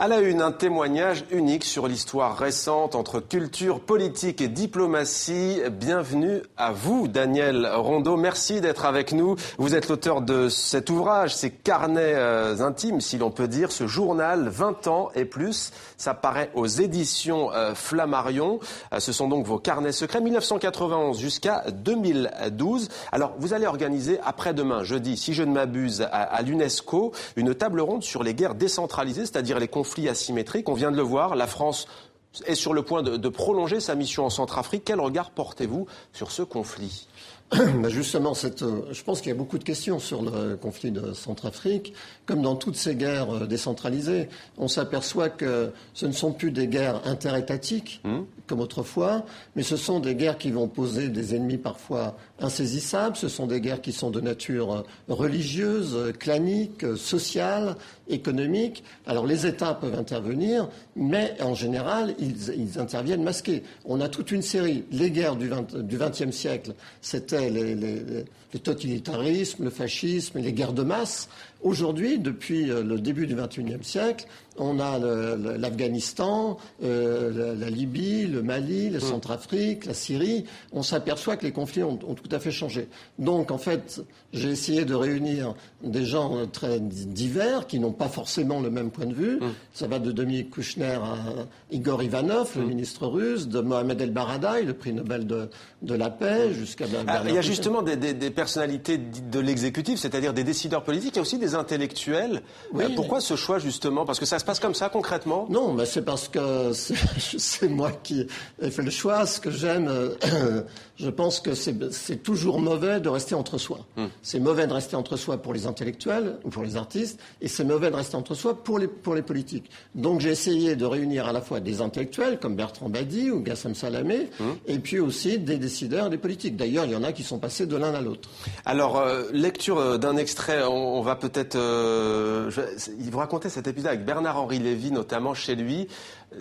À la une, un témoignage unique sur l'histoire récente entre culture, politique et diplomatie. Bienvenue à vous, Daniel Rondeau. Merci d'être avec nous. Vous êtes l'auteur de cet ouvrage, ces carnets intimes, si l'on peut dire, ce journal 20 ans et plus. Ça paraît aux éditions Flammarion. Ce sont donc vos carnets secrets, 1991 jusqu'à 2012. Alors, vous allez organiser après-demain, jeudi, si je ne m'abuse, à l'UNESCO, une table ronde sur les guerres décentralisées, c'est-à-dire les conflits asymétriques. On vient de le voir, la France est sur le point de prolonger sa mission en Centrafrique. Quel regard portez-vous sur ce conflit ? Justement, je pense qu'il y a beaucoup de questions sur le conflit de Centrafrique. Comme dans toutes ces guerres décentralisées, on s'aperçoit que ce ne sont plus des guerres interétatiques, comme autrefois, mais ce sont des guerres qui vont poser des ennemis parfois insaisissables. Ce sont des guerres qui sont de nature religieuse, clanique, sociale, économique. Alors les États peuvent intervenir, mais en général, ils interviennent masqués. On a toute une série. Les guerres du XXe siècle, c'était les totalitarismes, le fascisme et les guerres de masse. Aujourd'hui, depuis le début du XXIe siècle, on a l'Afghanistan, la Libye, le Mali, la Centrafrique, la Syrie. On s'aperçoit que les conflits ont tout à fait changé. Donc, en fait, j'ai essayé de réunir des gens très divers qui n'ont pas forcément le même point de vue. Ça va de Dominique Kouchner à Igor Ivanov, le ministre russe, de Mohamed El Baradei, le prix Nobel de la paix, jusqu'à Bernard. Il y a justement des personnalités de l'exécutif, c'est-à-dire des décideurs politiques. Il y a aussi des intellectuels. Oui, pourquoi ce choix, justement ? Parce que ça se passe comme ça, concrètement ? Non, mais c'est parce que c'est moi qui ai fait le choix. Ce que j'aime, je pense que c'est toujours mauvais de rester entre soi. C'est mauvais de rester entre soi pour les intellectuels ou pour les artistes, et c'est mauvais de rester entre soi pour les politiques. Donc j'ai essayé de réunir à la fois des intellectuels comme Bertrand Badi ou Gassem Salamé, et puis aussi des décideurs et des politiques. D'ailleurs, il y en a qui sont passés de l'un à l'autre. Alors, lecture d'un extrait, on va peut-être... il vous racontait cet épisode avec Bernard-Henri Lévy, notamment chez lui.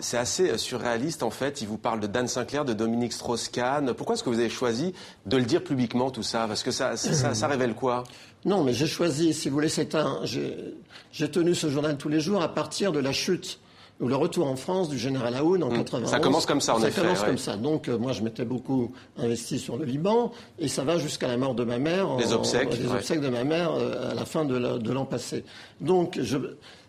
C'est assez surréaliste, en fait. Il vous parle de Dan Sinclair, de Dominique Strauss-Kahn. Pourquoi est-ce que vous avez choisi de le dire publiquement, tout ça ? Parce que ça révèle quoi ? Non, mais j'ai choisi, si vous voulez, j'ai tenu ce journal tous les jours à partir de la chute ou le retour en France du général Aoun en 91. Ça commence comme ça, en effet. Ça commence comme ça. Donc, moi, je m'étais beaucoup investi sur le Liban, et ça va jusqu'à la mort de ma mère. Les obsèques. Les obsèques de ma mère à la fin de l'an passé. Donc,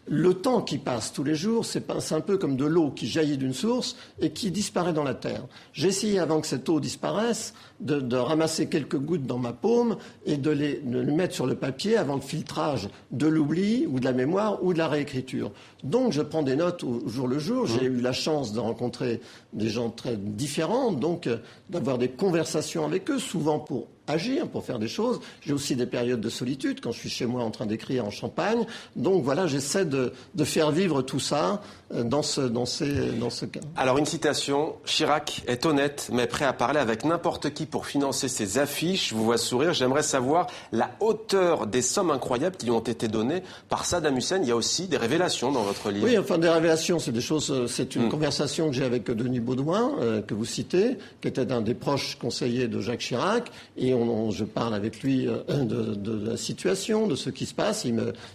le temps qui passe tous les jours, c'est un peu comme de l'eau qui jaillit d'une source et qui disparaît dans la terre. J'ai essayé, avant que cette eau disparaisse, de ramasser quelques gouttes dans ma paume et de les mettre sur le papier avant le filtrage de l'oubli ou de la mémoire ou de la réécriture. Donc je prends des notes au jour le jour. J'ai eu la chance de rencontrer des gens très différents, donc d'avoir des conversations avec eux, souvent pour agir, pour faire des choses. J'ai aussi des périodes de solitude quand je suis chez moi en train d'écrire en Champagne. Donc voilà, j'essaie de faire vivre tout ça dans ce cas. Alors une citation, Chirac est honnête mais prêt à parler avec n'importe qui pour financer ses affiches. Je vous vois sourire. J'aimerais savoir la hauteur des sommes incroyables qui lui ont été données par Saddam Hussein. Il y a aussi des révélations dans votre livre. Oui, enfin des révélations, c'est des choses. C'est une conversation que j'ai avec Denis Baudouin, que vous citez, qui était un des proches conseillers de Jacques Chirac, et je parle avec lui de la situation, de ce qui se passe.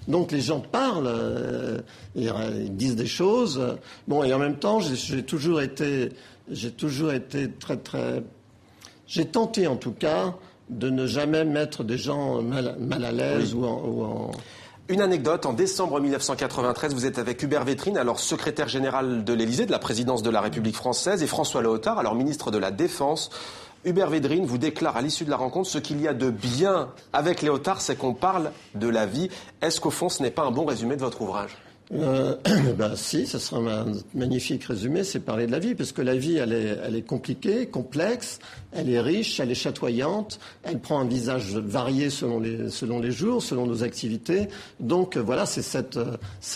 Donc les gens parlent, ils disent des choses. Bon, et en même temps, j'ai toujours été très très. J'ai tenté en tout cas de ne jamais mettre des gens mal à l'aise ou en. Une anecdote, en décembre 1993, vous êtes avec Hubert Védrine, alors secrétaire général de l'Élysée, de la présidence de la République française, et François Léotard, alors ministre de la Défense. Hubert Védrine vous déclare à l'issue de la rencontre, ce qu'il y a de bien avec Léotard, c'est qu'on parle de la vie. Est-ce qu'au fond, ce n'est pas un bon résumé de votre ouvrage ? Si, ça sera un magnifique résumé, c'est parler de la vie, parce que la vie, elle est compliquée, complexe, elle est riche, elle est chatoyante, elle prend un visage varié selon les jours, selon nos activités. Donc voilà, c'est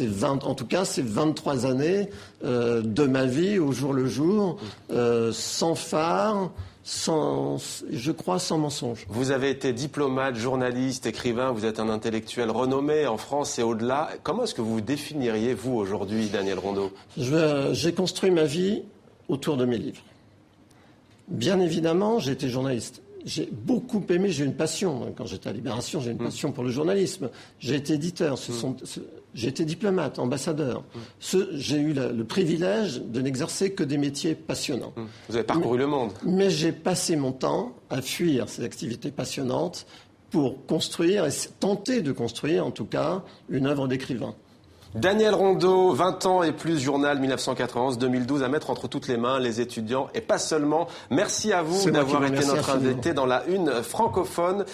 23 années de ma vie au jour le jour, sans phare, sans mensonge. Vous avez été diplomate, journaliste, écrivain, vous êtes un intellectuel renommé en France et au-delà. Comment est-ce que vous vous définiriez, vous, aujourd'hui, Daniel Rondeau ? J'ai construit ma vie autour de mes livres. Bien évidemment, j'ai été journaliste. J'ai beaucoup aimé, j'ai une passion. Quand j'étais à Libération, j'ai une passion pour le journalisme. J'ai été éditeur. J'ai été diplomate, ambassadeur. J'ai eu le privilège de n'exercer que des métiers passionnants. Vous avez parcouru le monde. Mais j'ai passé mon temps à fuir ces activités passionnantes pour construire, et tenter de construire en tout cas, une œuvre d'écrivain. Daniel Rondeau, 20 ans et plus, journal 1991-2012 à mettre entre toutes les mains, les étudiants et pas seulement. Merci à vous d'avoir été notre invité dans la Une francophone.